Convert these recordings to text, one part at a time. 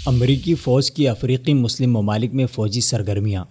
امریکی فوج کی افریقی مسلم ممالک میں فوجی سرگرمیاں۔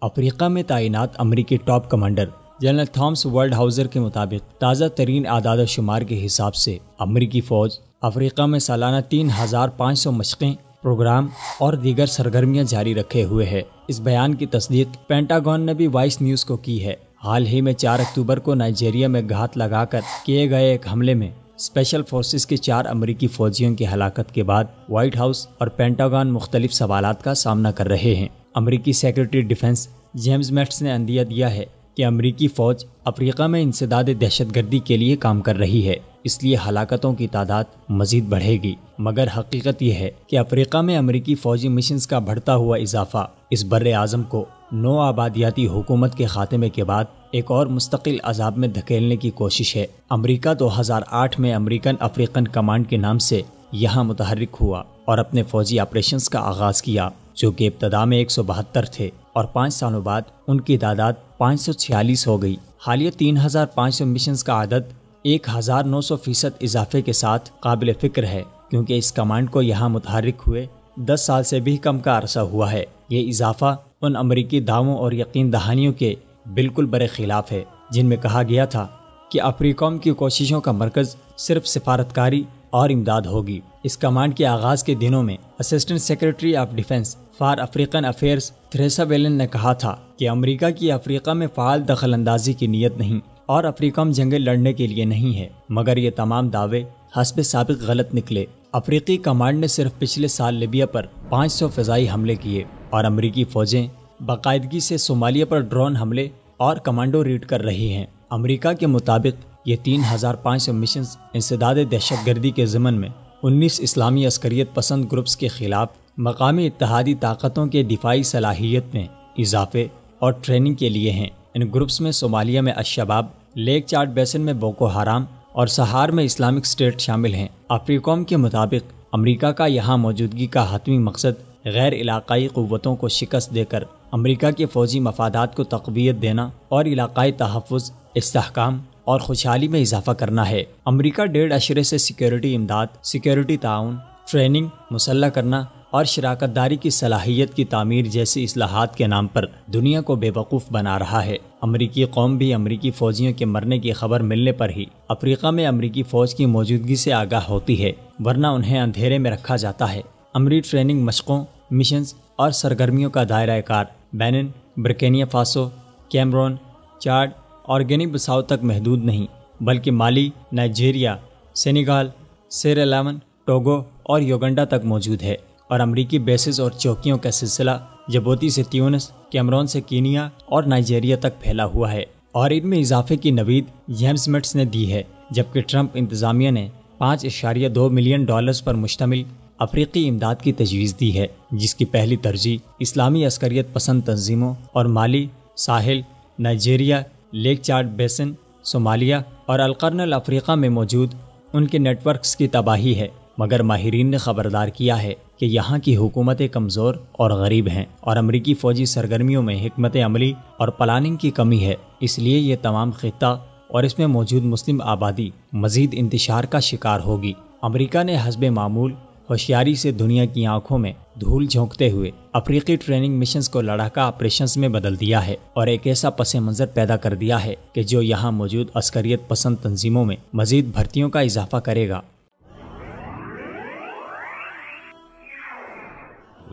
افریقہ میں تعینات امریکی top commander general Thomas Waldhauser کے مطابق تازہ ترین اعداد و شمار کے حساب سے امریکی فوج افریقہ میں سالانہ 3500 مشقیں، پروگرام اور دیگر سرگرمیاں جاری رکھے ہوئے ہے۔ اس بیان کی تصدیق پینٹاگون نے بھی وائس نیوز کو کی ہے۔ حال ہی میں 4 اکتوبر کو نائجیریا میں گھات لگا کر کیے گئے ایک حملے میں اسپیشل فورسز کے 4 امریکی فوجیوں کی ہلاکت کے بعد وائٹ ہاؤس اور پینٹاگون مختلف سوالات کا سامنا کر رہے ہیں۔ امریکی سیکرٹری ڈیفنس جیمز میٹس نے عندیہ دیا ہے کہ امریکی فوج افریقہ میں انسداد دہشت گردی کے لیے کام کر رہی ہے، اس لیے ہلاکتوں کی تعداد مزید بڑھے گی۔ مگر حقیقت یہ ہے کہ افریقہ میں امریکی فوجی مشنز کا بڑھتا ہوا اضافہ اس بر اعظم کو نو آبادیاتی حکومت کے خاتمے کے بعد ایک اور مستقل عذاب میں دھکیلنے کی کوشش ہے۔ امریکہ 2008 میں امریکن افریقن کمانڈ کے نام سے یہاں متحرک ہوا اور اپنے فوجی آپریشنز کا آغاز کیا، جو کہ ابتدا میں 172 تھے اور 5 سالوں بعد ان کی تعداد 546 ہو گئی۔ حالیہ 3500 مشنز کا عدد 1900% اضافے کے ساتھ قابل فکر ہے، کیونکہ اس کمانڈ کو یہاں متحرک ہوئے 10 سال سے بھی کم کا عرصہ ہوا ہے۔ یہ اضافہ ان امریکی دعووں اور یقین دہانیوں کے بالکل برے خلاف ہے جن میں کہا گیا تھا کہ افریقوم کی کوششوں کا مرکز صرف سفارتکاری اور امداد ہوگی۔ اس کمانڈ کے آغاز کے دنوں میں assistant secretary of defence for African affairs Theresa Whelan نے کہا تھا کہ امریکہ کی افریقہ میں فعال دخل اندازی کی نیت نہیں اور افریقوم جنگیں لڑنے کے لیے نہیں ہے، مگر یہ تمام دعوے حسب سابق غلط نکلے۔ افریقی کمانڈ نے صرف پچھلے سال لیبیا پر 500 فضائی حملے کیے اور امریکی فوجیں باقاعدگی سے صومالیہ پر ڈرون حملے اور کمانڈو ریڈ کر رہی ہیں۔ امریکہ کے مطابق یہ 3500 مشنز انسداد دہشت گردی کے ضمن میں 19 اسلامی عسکریت پسند گروپس کے خلاف مقامی اتحادی طاقتوں کے دفاعی صلاحیت میں اضافے اور ٹریننگ کے لیے ہیں۔ ان گروپس میں صومالیہ میں الشباب، لیک چاڈ بیسن میں بوکو حرام اور سہار میں اسلامک اسٹیٹ شامل ہیں۔ افریقوم کے مطابق امریکہ کا یہاں موجودگی کا حتمی مقصد غیر علاقائی قوتوں کو شکست دے کر امریکہ کے فوجی مفادات کو تقویت دینا اور علاقائی تحفظ، استحکام اور خوشحالی میں اضافہ کرنا ہے۔ امریکہ 1.5 اشرے سے سیکیورٹی امداد، سیکیورٹی تعاون، ٹریننگ، مسلح کرنا اور شراکت داری کی صلاحیت کی تعمیر جیسی اصلاحات کے نام پر دنیا کو بے وقوف بنا رہا ہے۔ امریکی قوم بھی امریکی فوجیوں کے مرنے کی خبر ملنے پر ہی افریقہ میں امریکی فوج کی موجودگی سے آگاہ ہوتی ہے، ورنہ انہیں اندھیرے میں رکھا جاتا ہے۔ امریکی ٹریننگ مشقوں، مشنز اور سرگرمیوں کا دائرہ کار بینن، برکینیا فاسو، کیمرون، چاڈ اور گینی بساؤ تک محدود نہیں، بلکہ مالی، نائجیریا، سینیگال، سیرا لیون، ٹوگو اور یوگنڈا تک موجود ہے، اور امریکی بیسز اور چوکیوں کا سلسلہ جبوتی سے تیونس، کیمرون سے کینیا اور نائجیریا تک پھیلا ہوا ہے، اور ان میں اضافے کی نوید جیمز میٹس نے دی ہے، جبکہ ٹرمپ انتظامیہ نے $5.2 ملین پر مشتمل افریقی امداد کی تجویز دی ہے، جس کی پہلی ترجیح اسلامی عسکریت پسند تنظیموں اور مالی، ساحل، نائجیریا، لیک چاڈ بیسن، صومالیہ اور القرن الافریقہ میں موجود ان کے نیٹ ورکس کی تباہی ہے۔ مگر ماہرین نے خبردار کیا ہے کہ یہاں کی حکومتیں کمزور اور غریب ہیں اور امریکی فوجی سرگرمیوں میں حکمت عملی اور پلاننگ کی کمی ہے، اس لیے یہ تمام خطہ اور اس میں موجود مسلم آبادی مزید انتشار کا شکار ہوگی۔ امریکہ نے حسب معمول ہوشیاری سے دنیا کی آنکھوں میں دھول جھونکتے ہوئے افریقی ٹریننگ مشنز کو لڑاکا آپریشنز میں بدل دیا ہے اور ایک ایسا پس منظر پیدا کر دیا ہے کہ جو یہاں موجود عسکریت پسند تنظیموں میں مزید بھرتیوں کا اضافہ کرے گا۔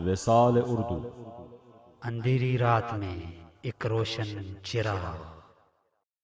وصال اردو، اندھیری رات میں ایک روشن چراغ۔